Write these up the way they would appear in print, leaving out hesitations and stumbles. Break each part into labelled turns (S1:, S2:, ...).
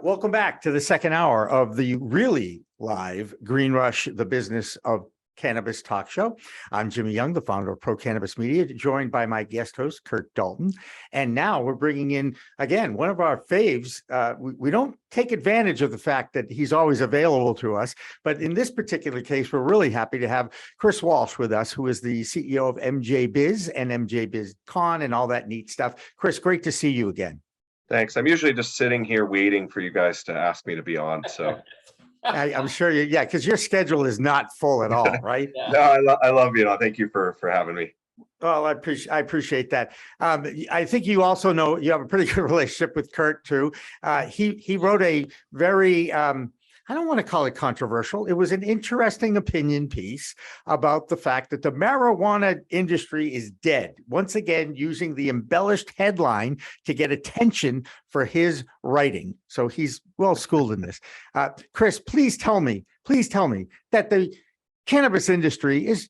S1: Welcome back to the second hour of the really live Green Rush, the Business of Cannabis talk show. I'm Jimmy Young, the founder of Pro Cannabis Media, joined by my guest host, Curt Dalton. And now we're bringing in, again, one of our faves. We don't take advantage of the fact that he's always available to us. But in this particular case, we're really happy to have Chris Walsh with us, who is the CEO of MJBiz and MJBiz Con and all that neat stuff. Chris, great to see you again.
S2: Thanks. I'm usually just sitting here waiting for you guys to ask me to be on. So
S1: I'm sure you, yeah, because your schedule is not full at all, right?
S2: Yeah. No, I love you. Thank you for having me.
S1: Well, I appreciate that. I think you also know you have a pretty good relationship with Curt too. He wrote a very I don't want to call it controversial. It was an interesting opinion piece about the fact that the marijuana industry is dead. Once again, using the embellished headline to get attention for his writing. So he's well schooled in this. Chris, please tell me that the cannabis industry is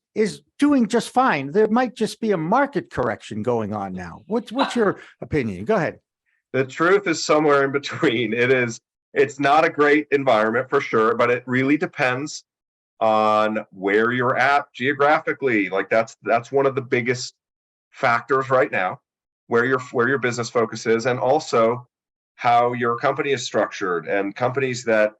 S1: doing just fine. There might just be a market correction going on now. What's your opinion? Go ahead.
S2: The truth is somewhere in between. It's not a great environment for sure, but it really depends on where you're at geographically. Like that's one of the biggest factors right now, where your business focus is, and also how your company is structured. And companies that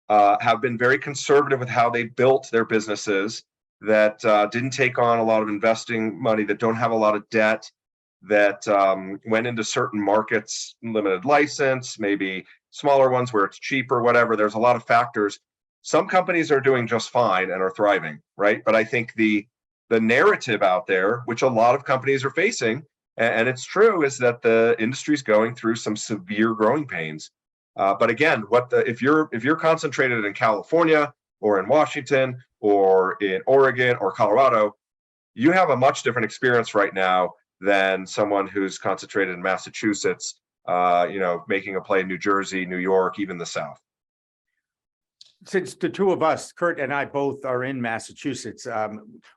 S2: have been very conservative with how they built their businesses, that didn't take on a lot of investing money, that don't have a lot of debt, that went into certain markets, limited license, maybe smaller ones where it's cheaper, whatever. There's a lot of factors. Some companies are doing just fine and are thriving, right? But I think the narrative out there, which a lot of companies are facing, and it's true, is that the industry is going through some severe growing pains. But again, if you're concentrated in California or in Washington or in Oregon or Colorado, you have a much different experience right now than someone who's concentrated in Massachusetts, making a play in New Jersey, New York, even the South.
S1: Since the two of us, Curt and I, both are in Massachusetts,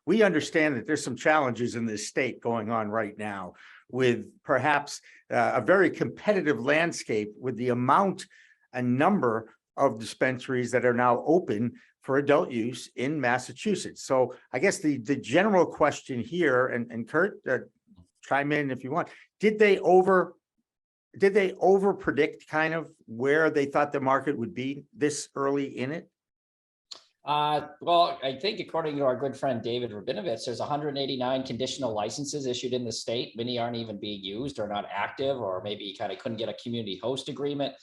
S1: we understand that there's some challenges in this state going on right now with perhaps a very competitive landscape with the amount and number of dispensaries that are now open for adult use in Massachusetts. So I guess the general question here, and Curt, chime in if you want, did they over predict kind of where they thought the market would be this early in it?
S3: Well, I think according to our good friend David Rabinovitz, there's 189 conditional licenses issued in the state. Many aren't even being used or not active, or maybe kind of couldn't get a community host agreement.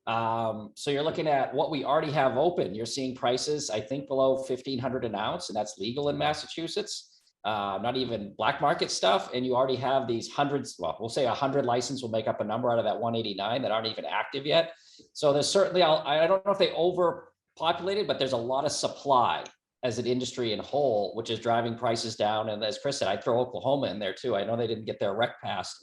S3: So you're looking at what we already have open. You're seeing prices, I think, below 1,500 an ounce, and that's legal in Massachusetts. Not even black market stuff. And you already have these hundreds, well, we'll say 100 license will make up a number out of that 189 that aren't even active yet. So there's certainly, I don't know if they overpopulated, but there's a lot of supply as an industry in whole, which is driving prices down. And as Chris said, I throw Oklahoma in there too. I know they didn't get their rec passed,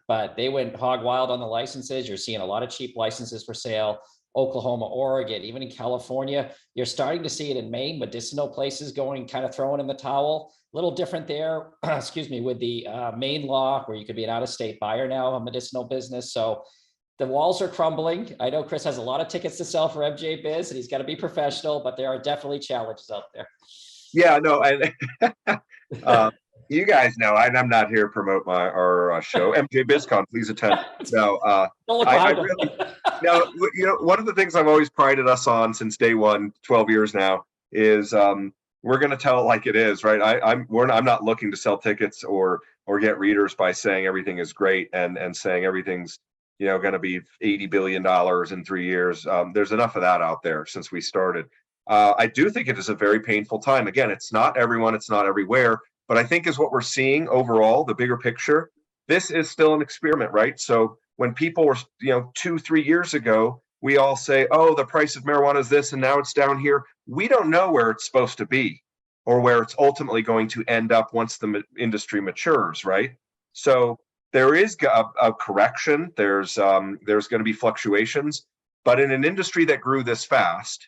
S3: but they went hog wild on the licenses. You're seeing a lot of cheap licenses for sale. Oklahoma, Oregon, even in California, you're starting to see it in Maine, medicinal places going, kind of throwing in the towel. A little different there, excuse me, with the Maine law, where you could be an out-of-state buyer now, a medicinal business. So the walls are crumbling. I know Chris has a lot of tickets to sell for MJBiz, and he's got to be professional, but there are definitely challenges out there.
S2: Yeah, no, you guys know, I'm not here to promote our show, MJBizCon. Please attend. No, one of the things I've always prided us on since day one, 12 years now, is we're going to tell it like it is, right? I'm not looking to sell tickets or get readers by saying everything is great and saying everything's going to be $80 billion in 3 years. There's enough of that out there since we started. I do think it is a very painful time. Again, it's not everyone, it's not everywhere, but I think is what we're seeing overall, the bigger picture. This is still an experiment, right? So when people were, 2-3 years ago, we all say, oh, the price of marijuana is this, and now it's down here. We don't know where it's supposed to be or where it's ultimately going to end up once the industry matures, right? So there is a correction. There's going to be fluctuations, but in an industry that grew this fast,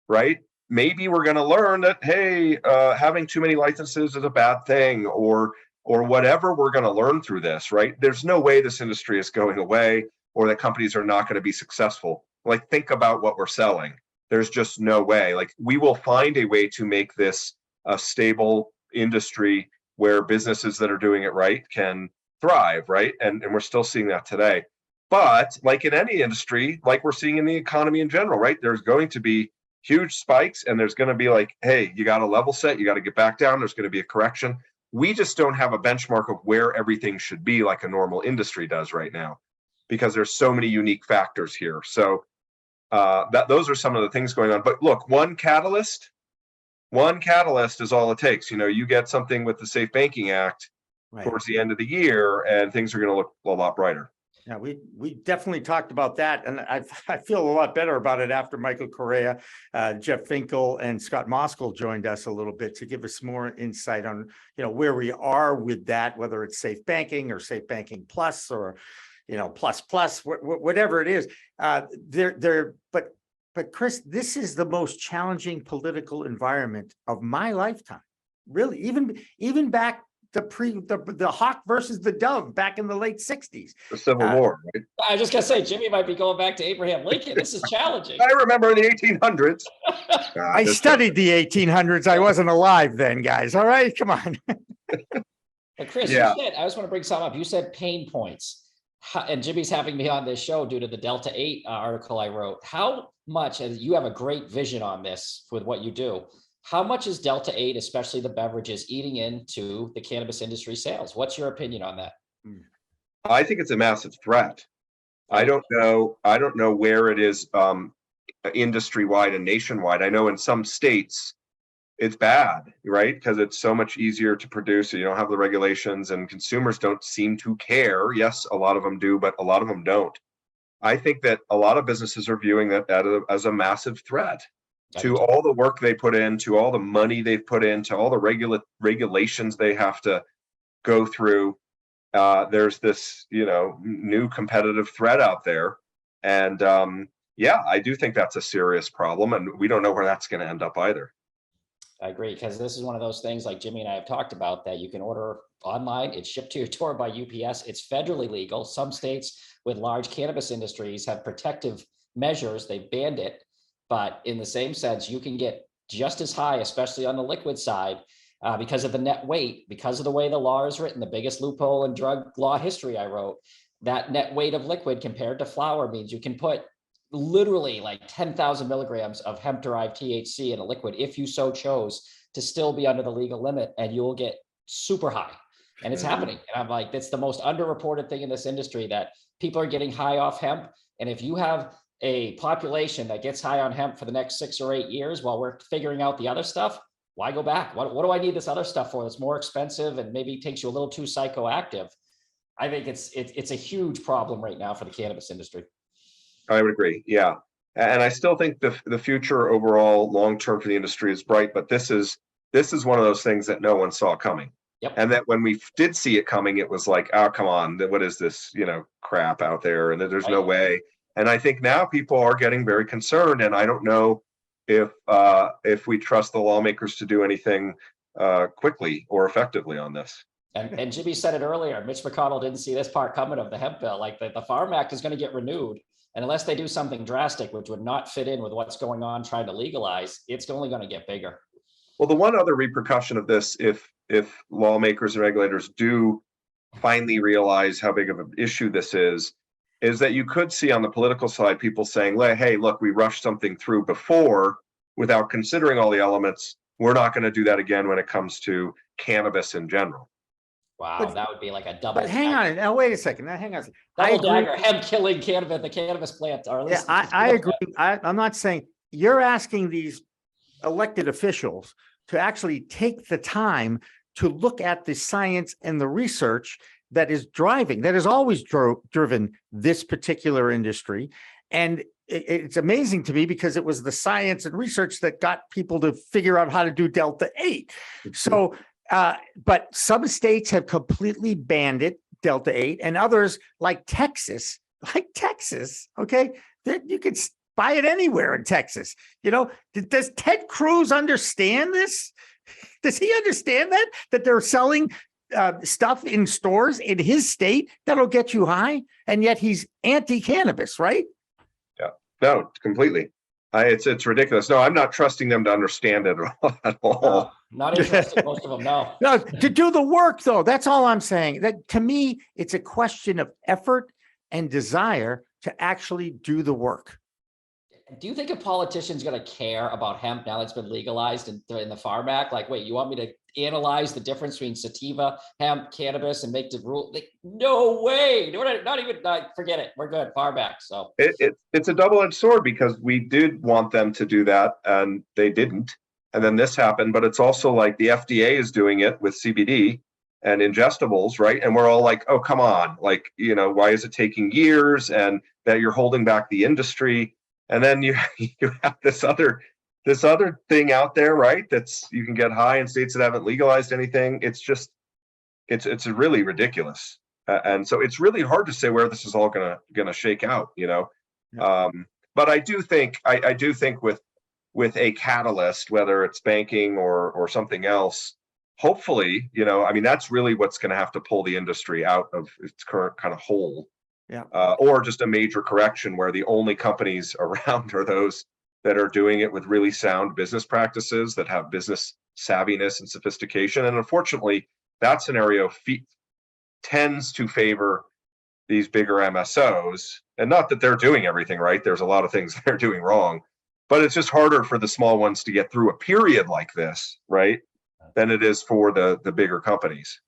S2: right? Maybe we're going to learn that, hey, having too many licenses is a bad thing, or whatever we're going to learn through this, right? There's no way this industry is going away or that companies are not going to be successful. like, think about what we're selling. There's just no way. Like, we will find a way to make this a stable industry where businesses that are doing it right can thrive, right? And we're still seeing that today. But like in any industry, like we're seeing in the economy in general, right? There's going to be huge spikes, and there's going to be like, hey, you got to level set, you got to get back down. There's going to be a correction. We just don't have a benchmark of where everything should be like a normal industry does right now, because there's so many unique factors here. So those are some of the things going on. But look, one catalyst is all it takes. You get something with the Safe Banking Act towards the end of the year, and things are going to look a lot brighter.
S1: Yeah, we definitely talked about that, and I feel a lot better about it after Michael Correa, Jeff Finkel, and Scott Moskal joined us a little bit to give us more insight on where we are with that, whether it's safe banking or safe banking plus or plus whatever it is. But Chris, this is the most challenging political environment of my lifetime. Really, even back the hawk versus the dove back in the late 60s.
S2: The Civil War, right?
S3: I was just gonna say, Jimmy might be going back to Abraham Lincoln. This is challenging.
S2: I remember in the 1800s.
S1: I studied the 1800s. I wasn't alive then, guys. All right, come on.
S3: But Chris, you said, I just want to bring something up. You said pain points. And Jimmy's having me on this show due to the Delta 8 article I wrote. How much, as you have a great vision on this with what you do, how much is Delta 8, especially the beverages, eating into the cannabis industry sales? What's your opinion on that?
S2: I think it's a massive threat. I don't know where it is industry-wide and nationwide. I know in some states it's bad, right? Because it's so much easier to produce. So you don't have the regulations, and consumers don't seem to care. Yes, a lot of them do, but a lot of them don't. I think that a lot of businesses are viewing that as a massive threat to all the work they put in, to all the money they've put in, to all the regulations they have to go through. There's this, new competitive threat out there. And I do think that's a serious problem. And we don't know where that's going to end up either.
S3: I agree, because this is one of those things like Jimmy and I have talked about that you can order online. It's shipped to your door by UPS. It's federally legal. Some states with large cannabis industries have protective measures. They banned it. But in the same sense, you can get just as high, especially on the liquid side, because of the net weight, because of the way the law is written. The biggest loophole in drug law history I wrote, that net weight of liquid compared to flower means you can put literally like 10,000 milligrams of hemp-derived THC in a liquid if you so chose to still be under the legal limit, and you'll get super high. And it's happening. And I'm like, that's the most underreported thing in this industry, that people are getting high off hemp. And if you have a population that gets high on hemp for the next 6 or 8 years while we're figuring out the other stuff, why go back? What do I need this other stuff for? That's more expensive and maybe takes you a little too psychoactive. I think it's a huge problem right now for the cannabis industry.
S2: I would agree. Yeah. And I still think the future overall long-term for the industry is bright, but this is one of those things that no one saw coming.
S3: Yep.
S2: And that when we did see it coming, it was like, oh, come on, what is this, crap out there? And there's no way. And I think now people are getting very concerned, and I don't know if we trust the lawmakers to do anything quickly or effectively on this.
S3: And Jimmy said it earlier, Mitch McConnell didn't see this part coming of the hemp bill. Like the Farm Act is going to get renewed. And unless they do something drastic, which would not fit in with what's going on trying to legalize, it's only going to get bigger.
S2: Well, the one other repercussion of this, if lawmakers and regulators do finally realize how big of an issue this is that you could see on the political side people saying, hey, look, we rushed something through before without considering all the elements. We're not going to do that again when it comes to cannabis in general.
S3: Wow, that would be like a double.
S1: But hang on, now wait a second. Now hang on.
S3: Double dagger, hemp killing cannabis, the cannabis plant.
S1: Yeah, I agree. I'm not saying you're asking these elected officials to actually take the time to look at the science and the research that has always driven this particular industry. And it's amazing to me because it was the science and research that got people to figure out how to do Delta 8. So, but some states have completely banned it, Delta 8, and others like Texas, okay, that you could buy it anywhere in Texas. Does Ted Cruz understand this? Does he understand that they're selling stuff in stores in his state that'll get you high, and yet he's anti-cannabis, right?
S2: Yeah. No, completely. It's ridiculous. No, I'm not trusting them to understand it at all.
S3: No, not interested, most of them, no.
S1: No, to do the work though, that's all I'm saying. That to me, it's a question of effort and desire to actually do the work.
S3: Do you think a politician's going to care about hemp now that it's been legalized in the Farm Act? Like, wait, you want me to analyze the difference between sativa, hemp, cannabis, and make the rule? Like, no way. Not even, forget it. We're good. Farm Act. So
S2: it's a double-edged sword, because we did want them to do that and they didn't. And then this happened, but it's also like the FDA is doing it with CBD and ingestibles, right? And we're all like, oh, come on. Like, why is it taking years, and that you're holding back the industry? And then you have this other thing out there, right? That's, you can get high in states that haven't legalized anything. It's just, it's really ridiculous. And so it's really hard to say where this is all gonna shake out,
S1: Yeah.
S2: But I do think with a catalyst, whether it's banking or something else, hopefully, that's really what's going to have to pull the industry out of its current kind of hole.
S1: Yeah.
S2: Or just a major correction where the only companies around are those that are doing it with really sound business practices, that have business savviness and sophistication. And unfortunately, that scenario tends to favor these bigger MSOs. And not that they're doing everything right. There's a lot of things they're doing wrong, but it's just harder for the small ones to get through a period like this, right, than it is for the bigger companies.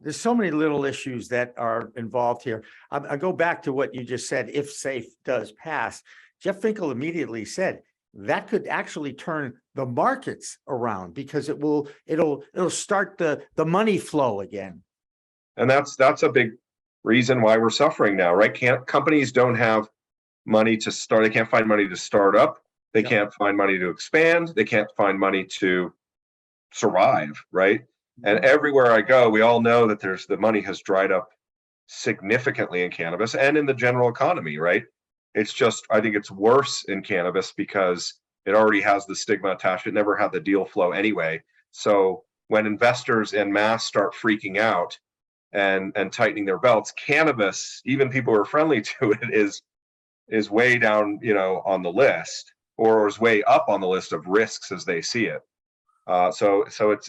S1: There's so many little issues that are involved here. I go back to what you just said. If SAFE does pass, Jeff Finkel immediately said that could actually turn the markets around, because it'll start the money flow again.
S2: And that's a big reason why we're suffering now, right? Companies don't have money to start. They can't find money to start up. They can't find money to expand. They can't find money to survive, right? And everywhere I go, we all know that the money has dried up significantly in cannabis and in the general economy, right? It's just, I think it's worse in cannabis because it already has the stigma attached. It never had the deal flow anyway. So when investors en masse start freaking out and tightening their belts, cannabis, even people who are friendly to it, is way down, on the list, or is way up on the list of risks as they see it. So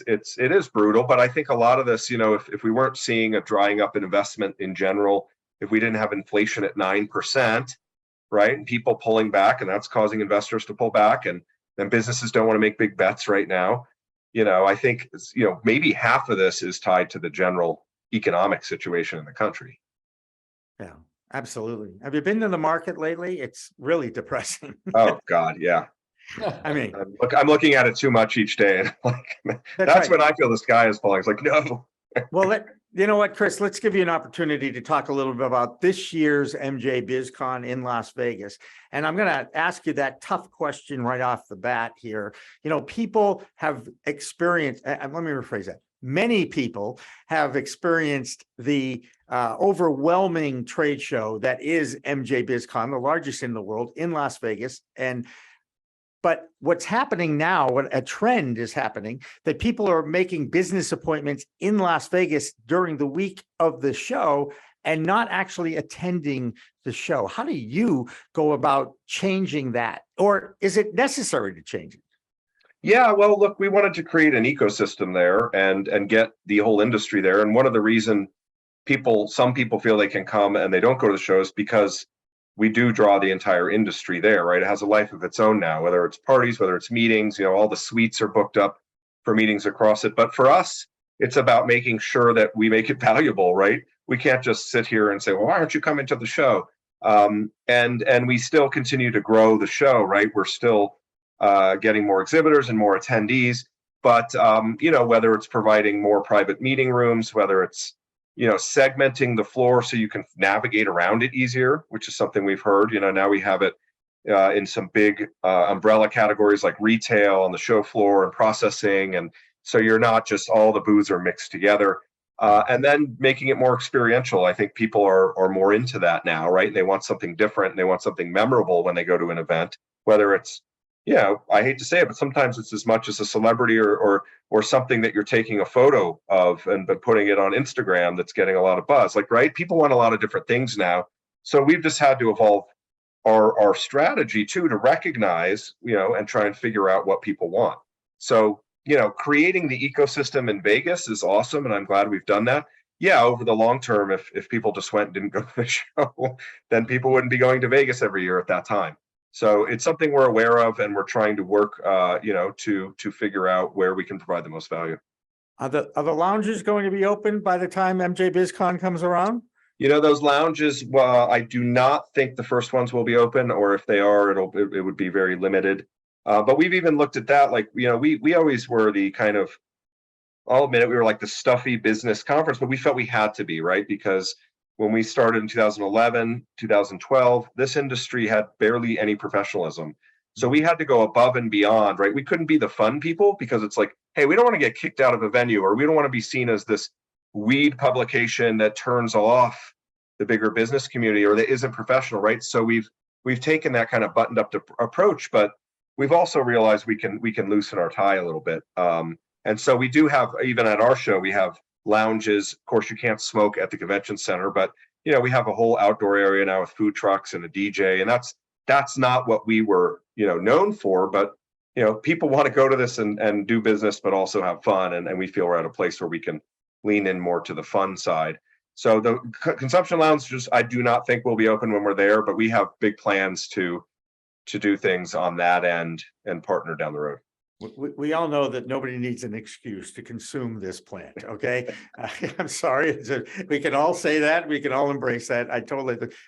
S2: it is brutal, but I think a lot of this, if we weren't seeing a drying up in investment in general, if we didn't have inflation at 9%, right, and people pulling back, and that's causing investors to pull back, and then businesses don't want to make big bets right now, I think, maybe half of this is tied to the general economic situation in the country.
S1: Yeah, absolutely. Have you been to the market lately? It's really depressing.
S2: Oh God, yeah.
S1: I mean,
S2: I'm looking at it too much each day, and that's when I feel the sky is falling. It's like, no.
S1: Well, you know what, Chris, let's give you an opportunity to talk a little bit about this year's MJBizCon in Las Vegas. And I'm going to ask you that tough question right off the bat here. People have experienced, let me rephrase that. Many people have experienced the overwhelming trade show that is MJBizCon, the largest in the world, in Las Vegas. But what's happening now, what a trend is happening, that people are making business appointments in Las Vegas during the week of the show and not actually attending the show. How do you go about changing that? Or is it necessary to change it?
S2: Yeah, well, look, we wanted to create an ecosystem there and get the whole industry there. And one of the reason some people feel they can come and they don't go to the shows, because we do draw the entire industry there, right? It has a life of its own now, whether it's parties, whether it's meetings, all the suites are booked up for meetings across it. But for us, it's about making sure that we make it valuable, right? We can't just sit here and say, well, why aren't you coming to the show? And we still continue to grow the show, right? We're still getting more exhibitors and more attendees, but whether it's providing more private meeting rooms, whether it's segmenting the floor so you can navigate around it easier, which is something we've heard. Now we have it in some big umbrella categories like retail on the show floor and processing, and so you're not just all the booths are mixed together. And then making it more experiential. I think people are more into that now, right? And they want something different, and they want something memorable when they go to an event, whether it's, I hate to say it, but sometimes it's as much as a celebrity or something that you're taking a photo of and putting it on Instagram that's getting a lot of buzz. Like, right? People want a lot of different things now. So we've just had to evolve our strategy too, to recognize, and try and figure out what people want. So, creating the ecosystem in Vegas is awesome, and I'm glad we've done that. Yeah, over the long term, if people just went and didn't go to the show, then people wouldn't be going to Vegas every year at that time. So it's something we're aware of, and we're trying to work, to figure out where we can provide the most value.
S1: Are the lounges going to be open by the time MJBizCon comes around?
S2: Those lounges, well, I do not think the first ones will be open, or if they are, it would be very limited. But we've even looked at that. Like, we always were the kind of, I'll admit it, we were like the stuffy business conference, but we felt we had to be, right? Because when we started in 2011, 2012, this industry had barely any professionalism. So we had to go above and beyond, right? We couldn't be the fun people, because it's like, hey, we don't want to get kicked out of a venue, or we don't want to be seen as this weed publication that turns off the bigger business community, or that isn't professional, right? So we've taken that kind of buttoned up approach, but we've also realized we can loosen our tie a little bit. And so we do have, even at our show, we have lounges. Of course, you can't smoke at the convention center, but we have a whole outdoor area now with food trucks and a DJ, and that's not what we were known for. But people want to go to this and do business, but also have fun, and we feel we're at a place where we can lean in more to the fun side. So the consumption lounges, I do not think will be open when we're there, but we have big plans to do things on that end and partner down the road.
S1: We all know that nobody needs an excuse to consume this plant. Okay. I'm sorry. We can all say that. We can all embrace that.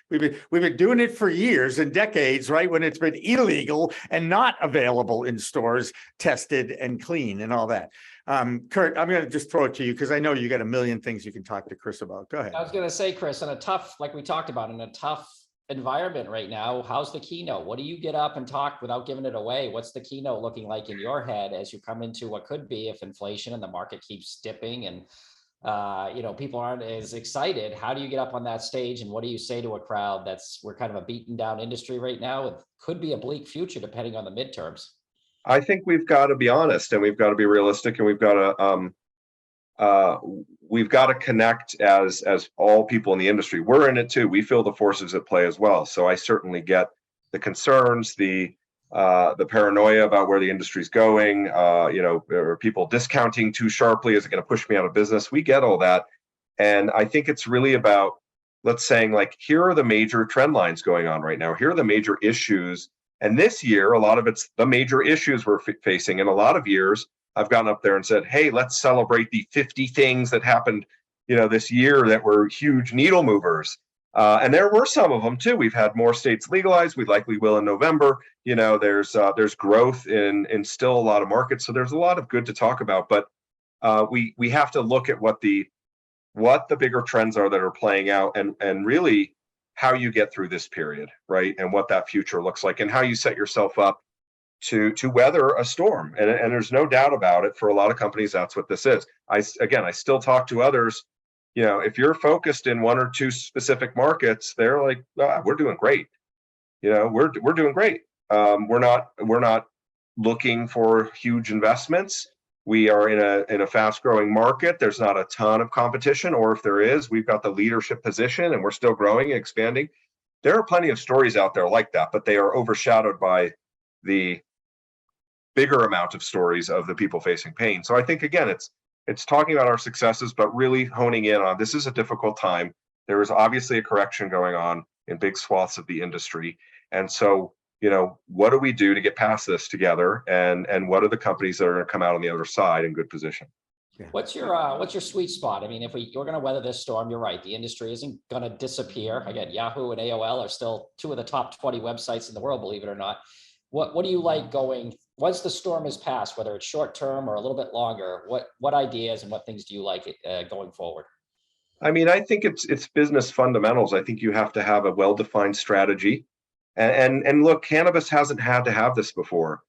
S1: We've been doing it for years and decades, right? When it's been illegal and not available in stores, tested and clean and all that. Curt, I'm going to just throw it to you, because I know you got a million things you can talk to Chris about. Go ahead.
S3: I was going to say, Chris, in a tough, like we talked about, in a tough environment right now, how's the keynote? What do you get up and talk without giving it away? What's the keynote looking like in your head as you come into what could be, if inflation and the market keeps dipping and people aren't as excited? How do you get up on that stage, and what do you say to a crowd we're kind of a beaten down industry right now? It could be a bleak future depending on the midterms.
S2: I think we've got to be honest, and we've got to be realistic, and we've got to connect as all people in the industry. We're in it too. We feel the forces at play as well. So I certainly get the concerns, the paranoia about where the industry's going. Are people discounting too sharply? Is it going to push me out of business? We get all that, and I think it's really about, let's saying, like, here are the major trend lines going on right now. Here are the major issues. And this year, a lot of it's the major issues we're facing. In a lot of years, I've gotten up there and said, hey, let's celebrate the 50 things that happened, this year that were huge needle movers. And there were some of them too. We've had more states legalized. We likely will in November. There's growth in still a lot of markets. So there's a lot of good to talk about. But we have to look at what the bigger trends are that are playing out, and really how you get through this period, right? And what that future looks like, and how you set yourself up to weather a storm. And there's no doubt about it, for a lot of companies, that's what this is. I still talk to others, if you're focused in one or two specific markets, they're like, we're doing great. We're doing great. We're not looking for huge investments. We are in a fast growing market. There's not a ton of competition, or if there is, we've got the leadership position and we're still growing and expanding. There are plenty of stories out there like that, but they are overshadowed by the bigger amount of stories of the people facing pain. So I think, again, it's talking about our successes, but really honing in on, this is a difficult time. There is obviously a correction going on in big swaths of the industry. And so, what do we do to get past this together? And what are the companies that are going to come out on the other side in good position?
S1: Yeah.
S3: What's your sweet spot? I mean, if we're going to weather this storm, you're right. The industry isn't going to disappear. Again, Yahoo and AOL are still two of the top 20 websites in the world, believe it or not. What do you like going, once the storm has passed, whether it's short term or a little bit longer, what ideas and what things do you like going forward?
S2: I mean, I think it's business fundamentals. I think you have to have a well-defined strategy. And look, cannabis hasn't had to have this before.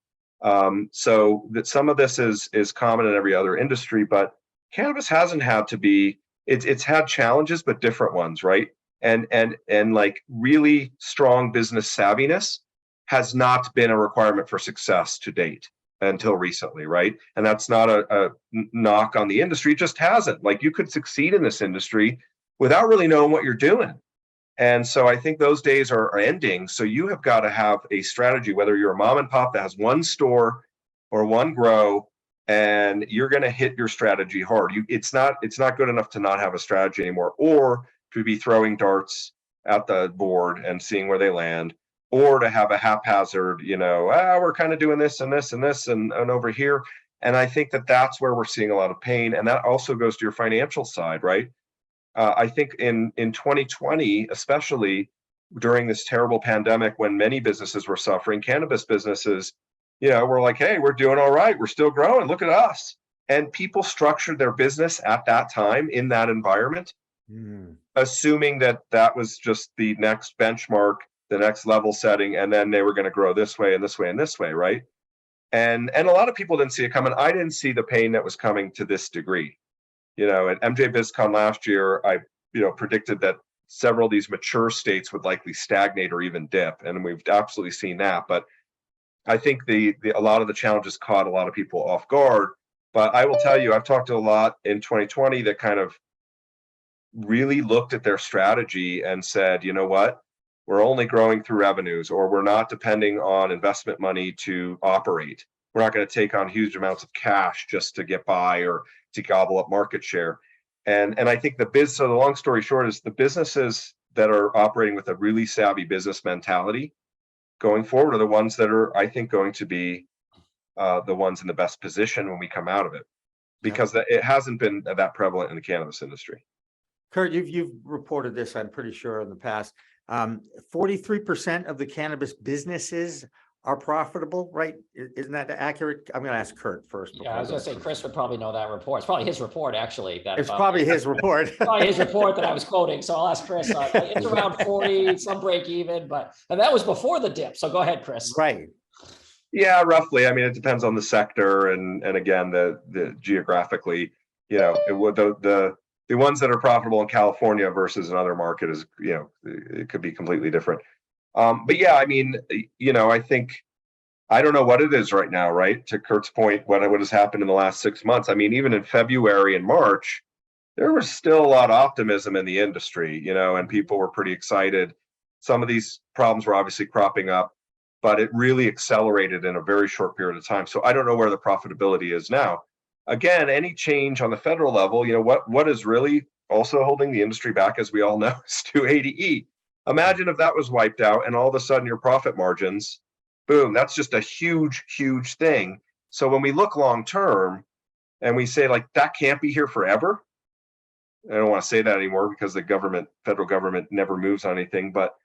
S2: So that some of this is common in every other industry, but cannabis hasn't had to be, it's had challenges, but different ones, right? And like really strong business savviness has not been a requirement for success to date until recently, right? And that's not a knock on the industry, it just hasn't. Like, you could succeed in this industry without really knowing what you're doing. And so I think those days are ending. So you have got to have a strategy, whether you're a mom and pop that has one store or one grow, and you're going to hit your strategy hard. It's not good enough to not have a strategy anymore, or to be throwing darts at the board and seeing where they land, or to have a haphazard, we're kind of doing this and this and this and over here. And I think that that's where we're seeing a lot of pain. And that also goes to your financial side, right? I think in 2020, especially during this terrible pandemic, when many businesses were suffering, cannabis businesses, were like, hey, we're doing all right. We're still growing. Look at us. And people structured their business at that time in that environment, assuming that that was just the next benchmark, the next level setting, and then they were going to grow this way and this way and this way, right? And a lot of people didn't see it coming. I didn't see the pain that was coming to this degree. At MJBizCon last year, I predicted that several of these mature states would likely stagnate or even dip, and we've absolutely seen that. But I think a lot of the challenges caught a lot of people off guard. But I will tell you, I've talked to a lot in 2020 that kind of really looked at their strategy and said, you know what, we're only growing through revenues, or we're not depending on investment money to operate. We're not going to take on huge amounts of cash just to get by or to gobble up market share. And I think so the long story short is the businesses that are operating with a really savvy business mentality going forward are the ones that are, I think, going to be the ones in the best position when we come out of it, because it hasn't been that prevalent in the cannabis industry.
S1: Curt, you've reported this, I'm pretty sure, in the past. 43% of the cannabis businesses are profitable, right? Isn't that accurate? I'm going to ask Curt first.
S3: Yeah, I was going to say Chris would probably know that report. It's probably his report, actually.
S1: It's probably his report.
S3: Probably his report that I was quoting. So I'll ask Chris. It's around 40, some break even, and that was before the dip. So go ahead, Chris.
S1: Right.
S2: Yeah, roughly. I mean, it depends on the sector, and again, the geographically, the ones that are profitable in California versus another market is, it could be completely different. But yeah, I mean, I think, I don't know what it is right now, right? To Curt's point, what has happened in the last 6 months. I mean, even in February and March, there was still a lot of optimism in the industry, and people were pretty excited. Some of these problems were obviously cropping up, but it really accelerated in a very short period of time. So I don't know where the profitability is now. Again, any change on the federal level, what is really also holding the industry back, as we all know, is 280E. Imagine if that was wiped out and all of a sudden your profit margins, boom, that's just a huge, huge thing. So when we look long term and we say, like, that can't be here forever, I don't want to say that anymore because the federal government never moves on anything. But,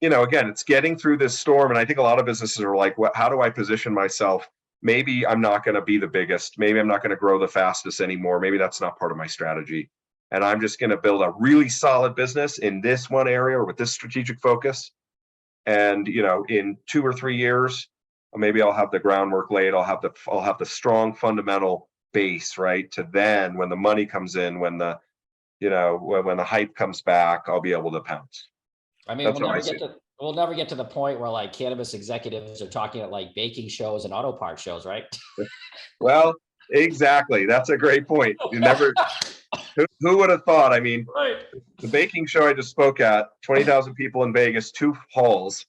S2: again, it's getting through this storm. And I think a lot of businesses are like, how do I position myself? Maybe I'm not going to be the biggest. Maybe I'm not going to grow the fastest anymore. Maybe that's not part of my strategy. And I'm just going to build a really solid business in this one area or with this strategic focus. And, in 2 or 3 years, maybe I'll have the groundwork laid. I'll have the strong fundamental base, right? To then, when the money comes in, when the hype comes back, I'll be able to pounce.
S3: I mean, we'll never get to the point where like cannabis executives are talking at like baking shows and auto parts shows, right?
S2: Well, exactly. That's a great point. You never. Who would have thought? I mean,
S3: right.
S2: The baking show I just spoke at, 20,000 people in Vegas, 2 halls,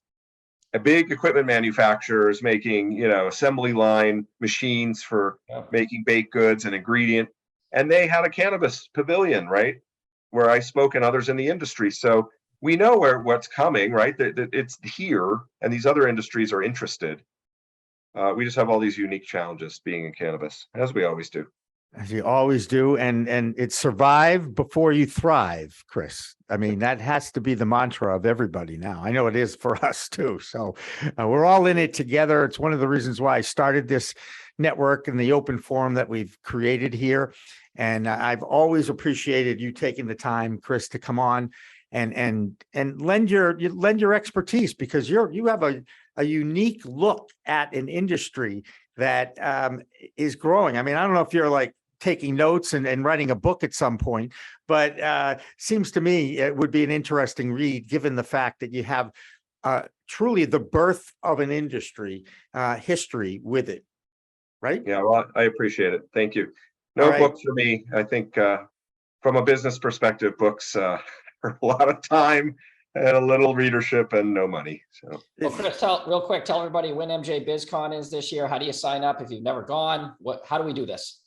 S2: a big equipment manufacturers making, assembly line machines for making baked goods and ingredient. And they had a cannabis pavilion, right? Where I spoke and others in the industry. So we know what's coming, right? That it's here, and these other industries are interested. We just have all these unique challenges being in cannabis, as we always do.
S1: As you always do. And it's survive before you thrive, Chris. I mean, that has to be the mantra of everybody now. I know it is for us too. So we're all in it together. It's one of the reasons why I started this network and the open forum that we've created here. And I've always appreciated you taking the time, Chris, to come on and lend your expertise, because you have a unique look at an industry that is growing. I mean, I don't know if you're like taking notes and writing a book at some point, but seems to me it would be an interesting read, given the fact that you have truly the birth of an industry history with it, right?
S2: Yeah, well, I appreciate it. Thank you. No books for me. I think from a business perspective, books for a lot of time and a little readership and no money. So,
S3: Well, Chris, real quick, tell everybody when MJ BizCon is this year. How do you sign up if you've never gone? How do we do this?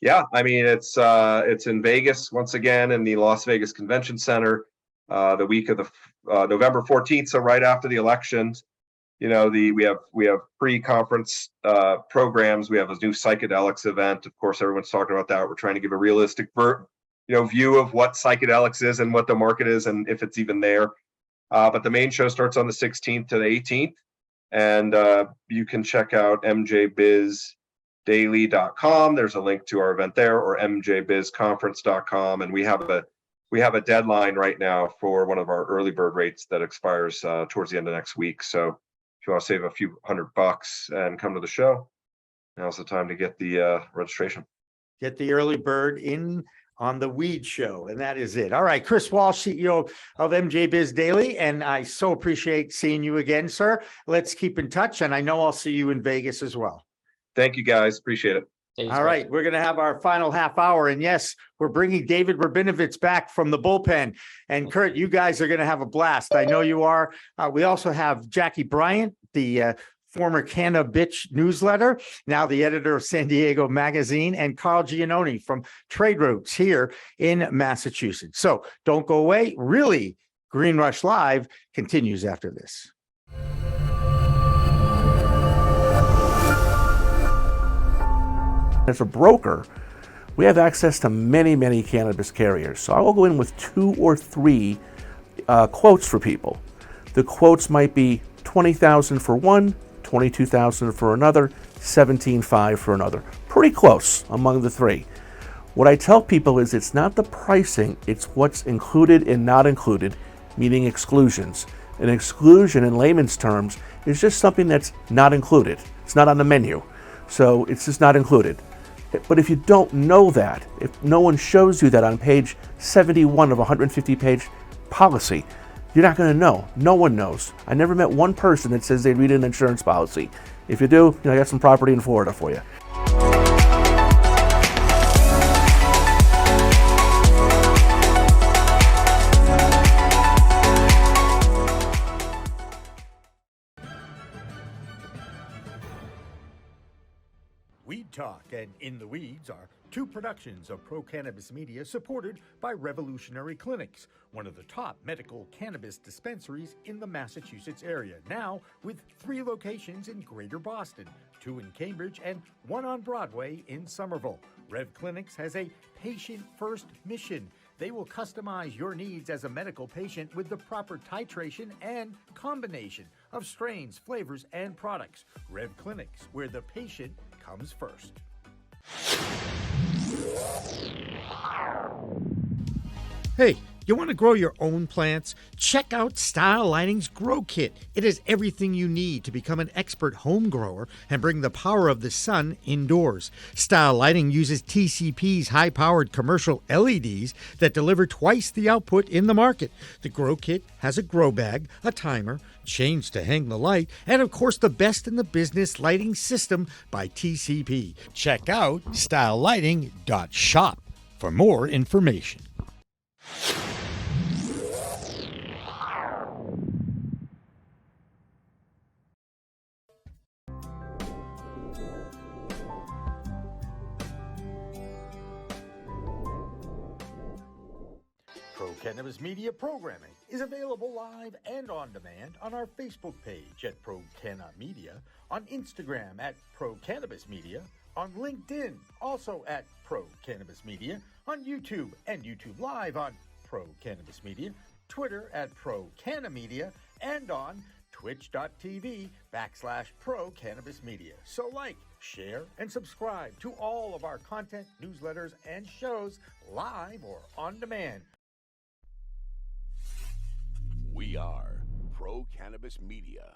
S2: yeah, I mean, it's in Vegas once again in the Las Vegas Convention Center, the week of the November 14th, so right after the elections. You know, we have pre-conference programs. We have a new psychedelics event. Of course, everyone's talking about that. We're trying to give a realistic view of what psychedelics is and what the market is and if it's even there. But the main show starts on the 16th to the 18th, and you can check out MJBizDaily.com. There's a link to our event there, or MJBizConference.com, and we have a deadline right now for one of our early bird rates that expires towards the end of next week. So if you want to save a few $100 and come to the show, now's the time to get the registration.
S1: Get the early bird in on the weed show, and that is it. All right, Chris Walsh, CEO of MJBiz Daily, and I so appreciate seeing you again, sir. Let's keep in touch, and I know I'll see you in Vegas as well.
S2: Thank you, guys. Appreciate it.
S1: All right, we're going to have our final half hour, and yes, we're bringing David Rabinovitz back from the bullpen. And Curt, you guys are going to have a blast. I know you are. We also have Jackie Bryant, the former Canna Bitch newsletter, now the editor of San Diego Magazine, and Carl Giannone from Trade Routes here in Massachusetts. So don't go away. Really, Green Rush Live continues after this.
S4: As a broker, we have access to many, many cannabis carriers. So I will go in with 2 or 3 quotes for people. The quotes might be $20,000 for one, $22,000 for another, $17,500 for another. Pretty close among the 3. What I tell people is it's not the pricing, it's what's included and not included, meaning exclusions. An exclusion in layman's terms is just something that's not included. It's not on the menu. So it's just not included. But if you don't know that, if no one shows you that on page 71 of a 150-page policy, you're not going to know. No one knows. I never met one person that says they read an insurance policy. If you do, I got some property in Florida for you.
S1: Weed Talk and In the Weeds are 2 productions of Pro Cannabis Media supported by Revolutionary Clinics, one of the top medical cannabis dispensaries in the Massachusetts area, now with 3 locations in Greater Boston, 2 in Cambridge and 1 on Broadway in Somerville. Rev Clinics has a patient-first mission. They will customize your needs as a medical patient with the proper titration and combination of strains, flavors, and products. Rev Clinics, where the patient comes first. Hey, you want to grow your own plants? Check out Style Lighting's Grow Kit. It has everything you need to become an expert home grower and bring the power of the sun indoors. Style Lighting uses TCP's high-powered commercial LEDs that deliver twice the output in the market. The Grow Kit has a grow bag, a timer, chains to hang the light, and of course the best in the business lighting system by TCP. Check out stylelighting.shop for more information. Pro Cannabis Media programming is available live and on demand on our Facebook page at Pro Canna Media, on Instagram at Pro Cannabis Media, on LinkedIn also at Pro Cannabis Media, on YouTube and YouTube Live on Pro Cannabis Media, Twitter at Pro Canna Media, and on twitch.tv/Pro Cannabis Media. So like, share, and subscribe to all of our content, newsletters, and shows live or on demand.
S5: We are Pro Cannabis Media.